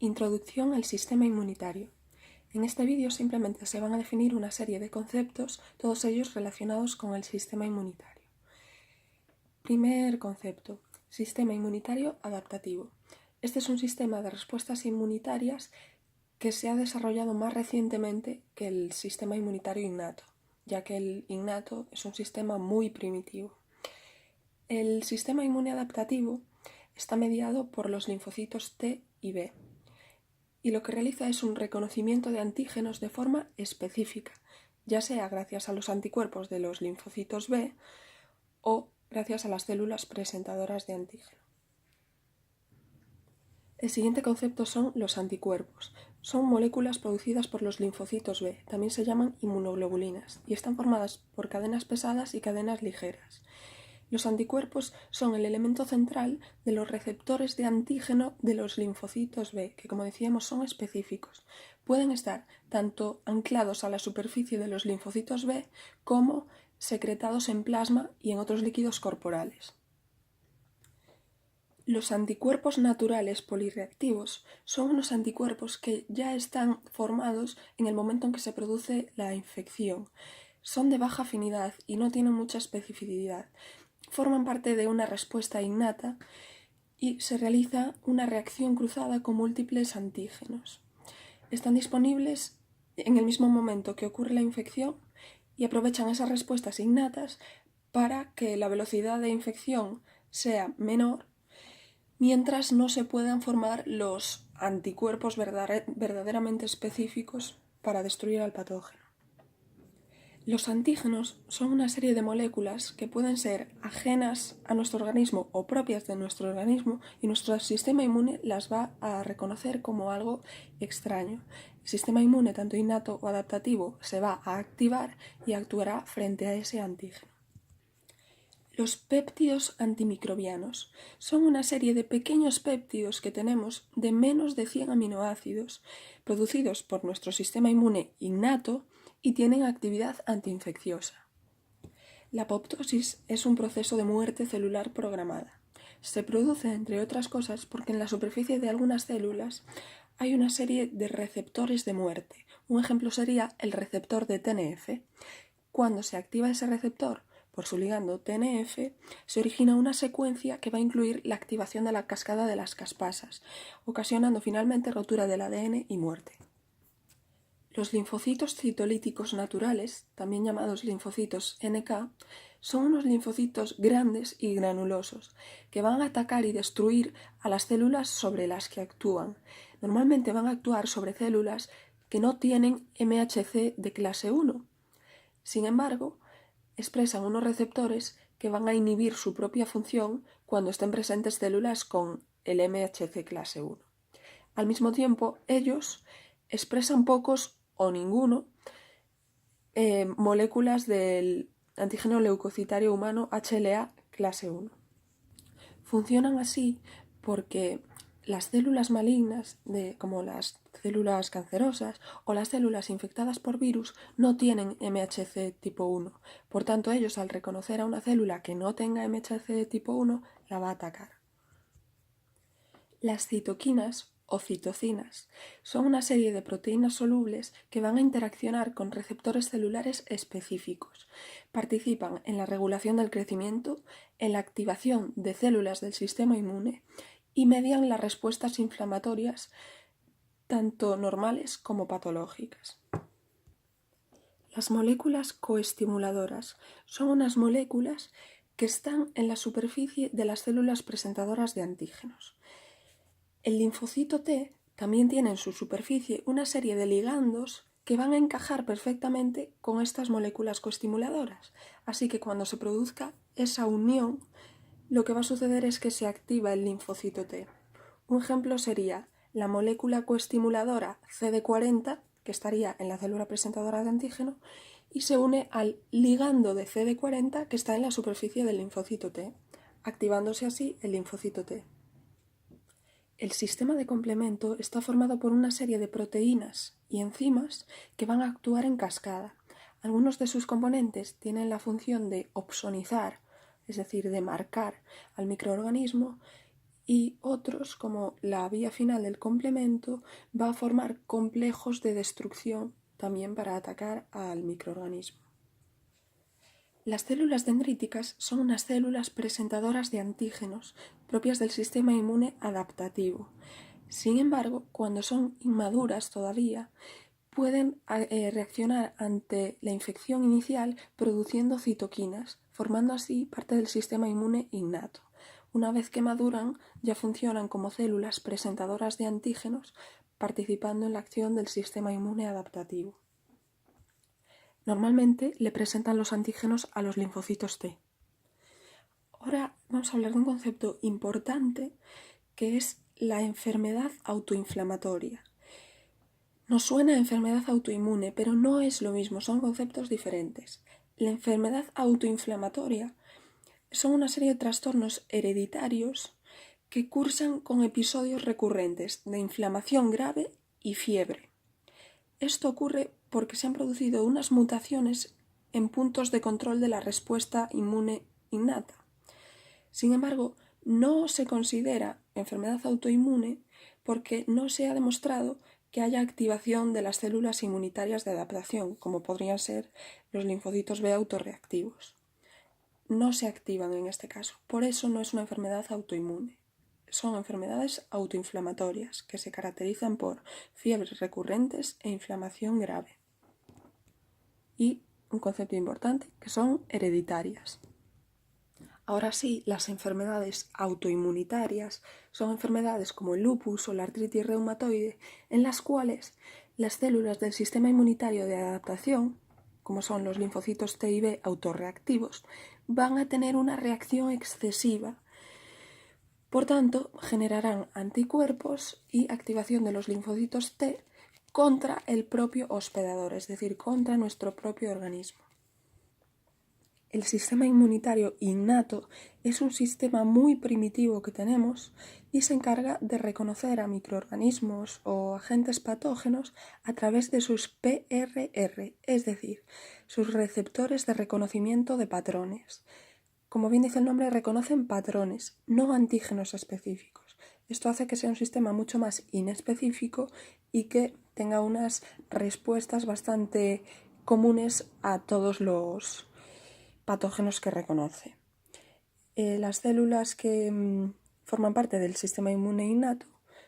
Introducción al sistema inmunitario. En este vídeo simplemente se van a definir una serie de conceptos, todos ellos relacionados con el sistema inmunitario. Primer concepto, sistema inmunitario adaptativo. Este es un sistema de respuestas inmunitarias que se ha desarrollado más recientemente que el sistema inmunitario innato, ya que el innato es un sistema muy primitivo. El sistema inmune adaptativo está mediado por los linfocitos T y B, y lo que realiza es un reconocimiento de antígenos de forma específica, ya sea gracias a los anticuerpos de los linfocitos B o gracias a las células presentadoras de antígeno. El siguiente concepto son los anticuerpos. Son moléculas producidas por los linfocitos B, también se llaman inmunoglobulinas, y están formadas por cadenas pesadas y cadenas ligeras. Los anticuerpos son el elemento central de los receptores de antígeno de los linfocitos B, que como decíamos son específicos. Pueden estar tanto anclados a la superficie de los linfocitos B como secretados en plasma y en otros líquidos corporales. Los anticuerpos naturales polirreactivos son unos anticuerpos que ya están formados en el momento en que se produce la infección. Son de baja afinidad y no tienen mucha especificidad. Forman parte de una respuesta innata y se realiza una reacción cruzada con múltiples antígenos. Están disponibles en el mismo momento que ocurre la infección y aprovechan esas respuestas innatas para que la velocidad de infección sea menor, mientras no se puedan formar los anticuerpos verdaderamente específicos para destruir al patógeno. Los antígenos son una serie de moléculas que pueden ser ajenas a nuestro organismo o propias de nuestro organismo, y nuestro sistema inmune las va a reconocer como algo extraño. El sistema inmune, tanto innato o adaptativo, se va a activar y actuará frente a ese antígeno. Los péptidos antimicrobianos son una serie de pequeños péptidos que tenemos de menos de 100 aminoácidos, producidos por nuestro sistema inmune innato y tienen actividad antiinfecciosa. La apoptosis es un proceso de muerte celular programada. Se produce, entre otras cosas, porque en la superficie de algunas células hay una serie de receptores de muerte. Un ejemplo sería el receptor de TNF. Cuando se activa ese receptor por su ligando TNF, se origina una secuencia que va a incluir la activación de la cascada de las caspasas, ocasionando finalmente rotura del ADN y muerte. Los linfocitos citolíticos naturales, también llamados linfocitos NK, son unos linfocitos grandes y granulosos que van a atacar y destruir a las células sobre las que actúan. Normalmente van a actuar sobre células que no tienen MHC de clase 1. Sin embargo, expresan unos receptores que van a inhibir su propia función cuando estén presentes células con el MHC clase 1. Al mismo tiempo, ellos expresan pocos o ninguno moléculas del antígeno leucocitario humano HLA clase 1. Funcionan así porque las células malignas, como las células cancerosas o las células infectadas por virus, no tienen MHC tipo 1. Por tanto, ellos, al reconocer a una célula que no tenga MHC tipo 1, la va a atacar. Las citoquinas o citocinas son una serie de proteínas solubles que van a interaccionar con receptores celulares específicos. Participan en la regulación del crecimiento, en la activación de células del sistema inmune y median las respuestas inflamatorias, tanto normales como patológicas. Las moléculas coestimuladoras son unas moléculas que están en la superficie de las células presentadoras de antígenos. El linfocito T también tiene en su superficie una serie de ligandos que van a encajar perfectamente con estas moléculas coestimuladoras. Así que cuando se produzca esa unión, lo que va a suceder es que se activa el linfocito T. Un ejemplo sería la molécula coestimuladora CD40, que estaría en la célula presentadora de antígeno, y se une al ligando de CD40 que está en la superficie del linfocito T, activándose así el linfocito T. El sistema de complemento está formado por una serie de proteínas y enzimas que van a actuar en cascada. Algunos de sus componentes tienen la función de opsonizar, es decir, de marcar al microorganismo, y otros, como la vía final del complemento, va a formar complejos de destrucción también para atacar al microorganismo. Las células dendríticas son unas células presentadoras de antígenos propias del sistema inmune adaptativo. Sin embargo, cuando son inmaduras todavía, pueden reaccionar ante la infección inicial produciendo citoquinas, formando así parte del sistema inmune innato. Una vez que maduran, ya funcionan como células presentadoras de antígenos, participando en la acción del sistema inmune adaptativo. Normalmente le presentan los antígenos a los linfocitos T. Ahora vamos a hablar de un concepto importante que es la enfermedad autoinflamatoria. Nos suena a enfermedad autoinmune, pero no es lo mismo, son conceptos diferentes. La enfermedad autoinflamatoria son una serie de trastornos hereditarios que cursan con episodios recurrentes de inflamación grave y fiebre. Esto ocurre porque se han producido unas mutaciones en puntos de control de la respuesta inmune innata. Sin embargo, no se considera enfermedad autoinmune porque no se ha demostrado que haya activación de las células inmunitarias de adaptación, como podrían ser los linfocitos B autorreactivos. No se activan en este caso, por eso no es una enfermedad autoinmune. Son enfermedades autoinflamatorias que se caracterizan por fiebres recurrentes e inflamación grave. Y un concepto importante, que son hereditarias. Ahora sí, las enfermedades autoinmunitarias son enfermedades como el lupus o la artritis reumatoide, en las cuales las células del sistema inmunitario de adaptación, como son los linfocitos T y B autorreactivos, van a tener una reacción excesiva. Por tanto, generarán anticuerpos y activación de los linfocitos T contra el propio hospedador, es decir, contra nuestro propio organismo. El sistema inmunitario innato es un sistema muy primitivo que tenemos y se encarga de reconocer a microorganismos o agentes patógenos a través de sus PRR, es decir, sus receptores de reconocimiento de patrones. Como bien dice el nombre, reconocen patrones, no antígenos específicos. Esto hace que sea un sistema mucho más inespecífico y que tenga unas respuestas bastante comunes a todos los patógenos que reconoce. Las células que forman parte del sistema inmune innato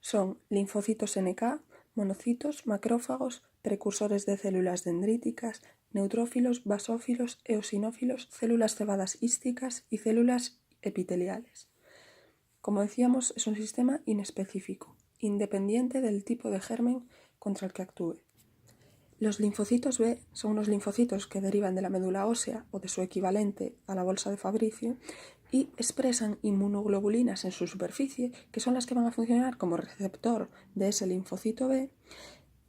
son linfocitos NK, monocitos, macrófagos, precursores de células dendríticas, neutrófilos, basófilos, eosinófilos, células cebadas hísticas y células epiteliales. Como decíamos, es un sistema inespecífico, independiente del tipo de germen contra el que actúe. Los linfocitos B son unos linfocitos que derivan de la médula ósea o de su equivalente a la bolsa de Fabricio y expresan inmunoglobulinas en su superficie, que son las que van a funcionar como receptor de ese linfocito B,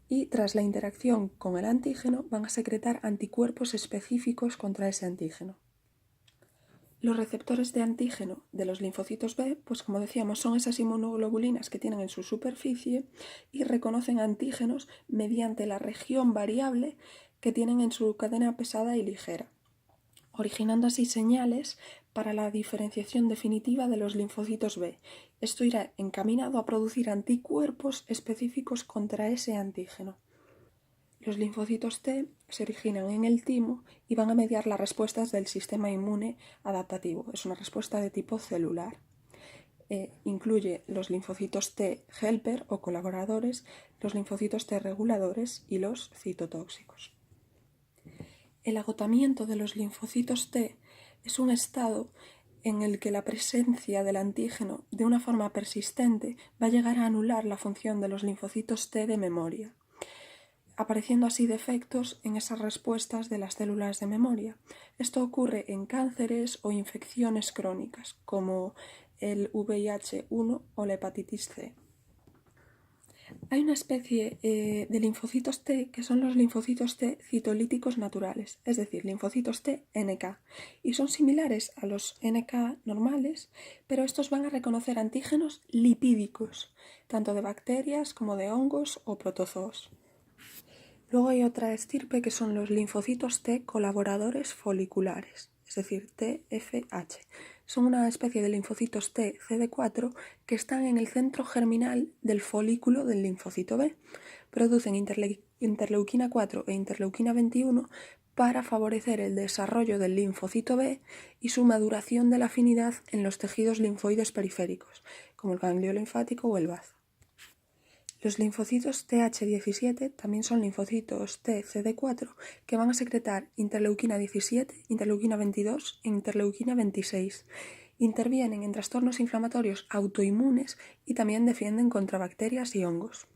y tras la interacción con el antígeno van a secretar anticuerpos específicos contra ese antígeno. Los receptores de antígeno de los linfocitos B, pues como decíamos, son esas inmunoglobulinas que tienen en su superficie y reconocen antígenos mediante la región variable que tienen en su cadena pesada y ligera, originando así señales para la diferenciación definitiva de los linfocitos B. Esto irá encaminado a producir anticuerpos específicos contra ese antígeno. Los linfocitos T se originan en el timo y van a mediar las respuestas del sistema inmune adaptativo. Es una respuesta de tipo celular. Incluye los linfocitos T helper o colaboradores, los linfocitos T reguladores y los citotóxicos. El agotamiento de los linfocitos T es un estado en el que la presencia del antígeno de una forma persistente va a llegar a anular la función de los linfocitos T de memoria, apareciendo así defectos en esas respuestas de las células de memoria. Esto ocurre en cánceres o infecciones crónicas, como el VIH-1 o la hepatitis C. Hay una especie de linfocitos T que son los linfocitos T citolíticos naturales, es decir, linfocitos T NK, y son similares a los NK normales, pero estos van a reconocer antígenos lipídicos, tanto de bacterias como de hongos o protozoos. Luego hay otra estirpe que son los linfocitos T colaboradores foliculares. es decir, TFH. Son una especie de linfocitos T CD4 que están en el centro germinal del folículo del linfocito B. Producen interleuquina 4 e interleuquina 21 para favorecer el desarrollo del linfocito B y su maduración de la afinidad en los tejidos linfoides periféricos, como el ganglio linfático o el bazo. Los linfocitos Th17 también son linfocitos TCD4 que van a secretar interleuquina 17, interleuquina 22 e interleuquina 26. Intervienen en trastornos inflamatorios autoinmunes y también defienden contra bacterias y hongos.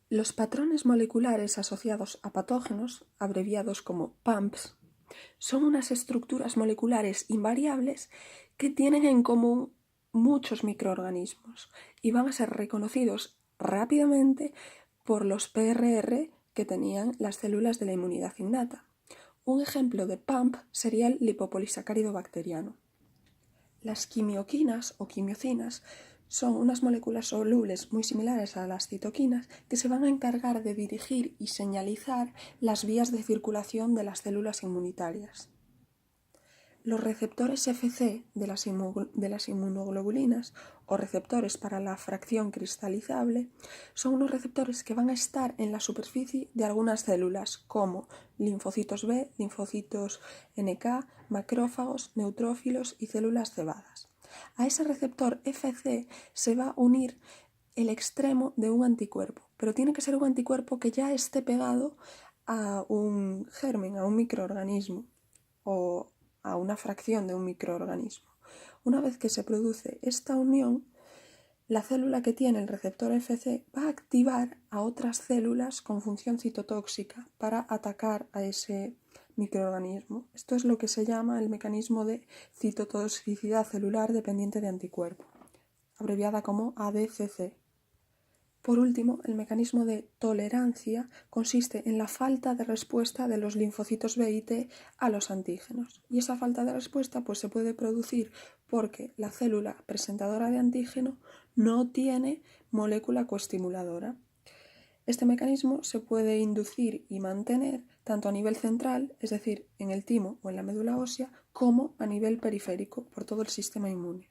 Los patrones moleculares asociados a patógenos, abreviados como PAMPs, son unas estructuras moleculares invariables que tienen en común muchos microorganismos y van a ser reconocidos rápidamente por los PRR que tenían las células de la inmunidad innata. Un ejemplo de PAMP sería el lipopolisacárido bacteriano. Las quimioquinas o quimiocinas son unas moléculas solubles muy similares a las citoquinas que se van a encargar de dirigir y señalizar las vías de circulación de las células inmunitarias. Los receptores Fc de las inmunoglobulinas o receptores para la fracción cristalizable son unos receptores que van a estar en la superficie de algunas células como linfocitos B, linfocitos NK, macrófagos, neutrófilos y células cebadas. A ese receptor Fc se va a unir el extremo de un anticuerpo, pero tiene que ser un anticuerpo que ya esté pegado a un germen, a un microorganismo o a una fracción de un microorganismo. Una vez que se produce esta unión, la célula que tiene el receptor Fc va a activar a otras células con función citotóxica para atacar a ese microorganismo. Esto es lo que se llama el mecanismo de citotoxicidad celular dependiente de anticuerpo, abreviada como ADCC. Por último, el mecanismo de tolerancia consiste en la falta de respuesta de los linfocitos B y T a los antígenos. Y esa falta de respuesta se puede producir porque la célula presentadora de antígeno no tiene molécula coestimuladora. Este mecanismo se puede inducir y mantener tanto a nivel central, es decir, en el timo o en la médula ósea, como a nivel periférico por todo el sistema inmune.